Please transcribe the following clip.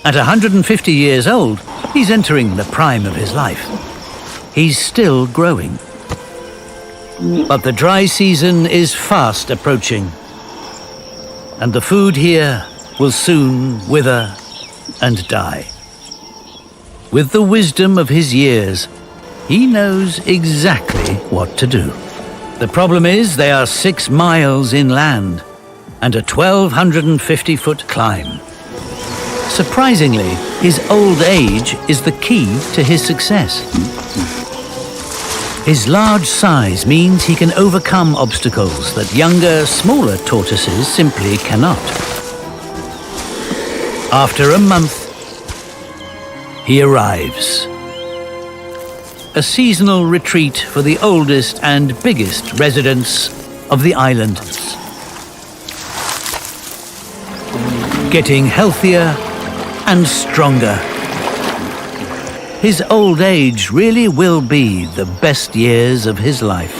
At 150 years old, he's entering the prime of his life. He's still growing. But the dry season is fast approaching, and the food here will soon wither and die. With the wisdom of his years, he knows exactly what to do. The problem is they are 6 miles inland and a 1,250-foot climb. Surprisingly, his old age is the key to his success. His large size means he can overcome obstacles that younger, smaller tortoises simply cannot. After a month, he arrives. A seasonal retreat for the oldest and biggest residents of the island. Getting healthier and stronger. His old age really will be the best years of his life.